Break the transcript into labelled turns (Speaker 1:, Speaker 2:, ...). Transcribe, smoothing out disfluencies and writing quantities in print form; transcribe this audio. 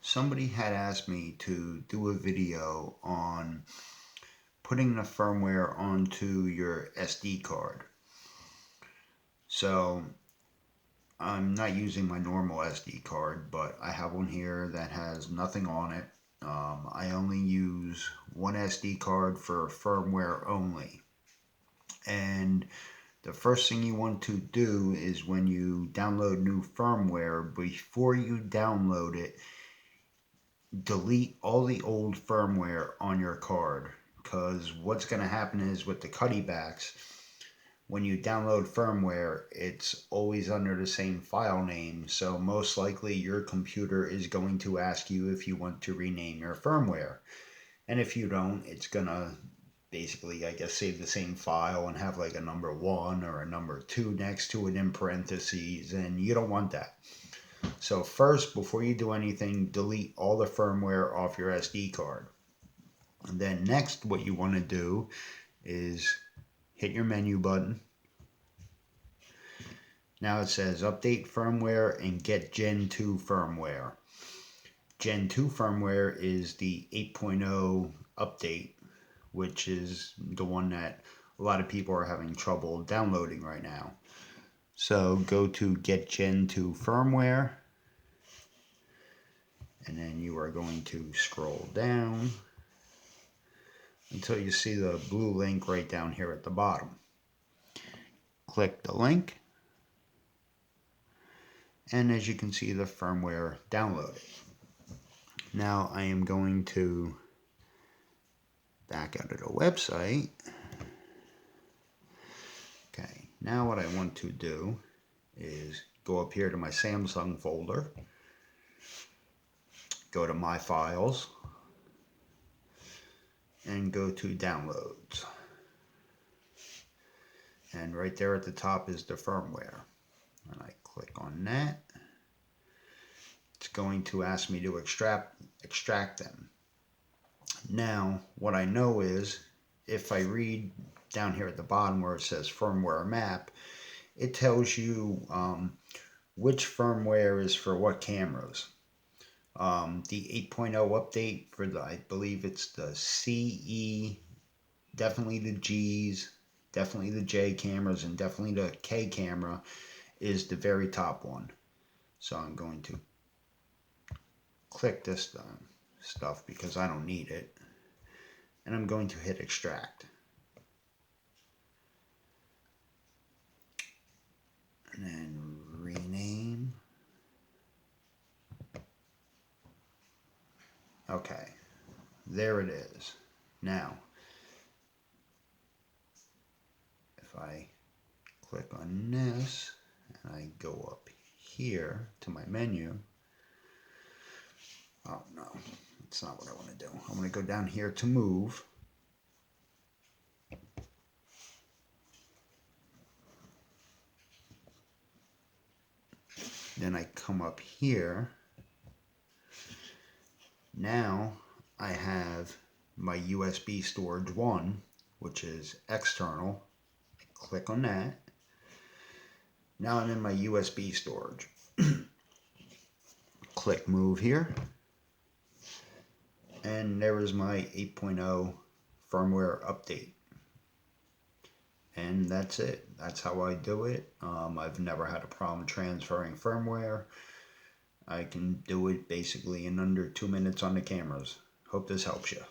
Speaker 1: somebody had asked me to do a video on putting the firmware onto your SD card. So I'm not using my normal SD card, but I have one here that has nothing on it. I only use one SD card for firmware only. And the first thing you want to do is when you download new firmware, before you download it, delete all the old firmware on your card. Because what's going to happen is with the cuddebacks, when you download firmware, it's always under the same file name. So most likely your computer is going to ask you if you want to rename your firmware. And if you don't, it's going to basically, I guess, save the same file and have like a number 1 or a number 2 next to it in parentheses. And you don't want that. So first, before you do anything, delete all the firmware off your SD card. And then next, what you want to do is hit your menu button. Now it says update firmware and get Gen 2 firmware. Gen 2 firmware is the 8.0 update, which is the one that a lot of people are having trouble downloading right now. So go to get Gen 2 firmware, and then you are going to scroll down until you see the blue link right down here at the bottom. Click the link, and as you can see, the firmware downloaded. Now I am going to back out of the website. Okay, now what I want to do is go up here to my Samsung folder, go to My Files, and go to Downloads. And right there at the top is the firmware. And I click on that. It's going to ask me to extract them. Now, what I know is, if I read down here at the bottom where it says firmware map, it tells you which firmware is for what cameras. The 8.0 update for the, I believe it's the CE, definitely the G's, definitely the J cameras, and definitely the K camera is the very top one. So I'm going to click this stuff because I don't need it. And I'm going to hit extract. And then rename. Okay, there it is. Now, if I click on this and I go up here to my menu, oh no, that's not what I want to do. I'm going to go down here to move. Then I come up here. Now I have my USB storage 1, which is external. I click on that. Now I'm in my USB storage. Click move here. And there is my 8.0 firmware update. And that's it. That's how I do it. I've never had a problem transferring firmware. I can do it basically in under 2 minutes on the cameras. Hope this helps you.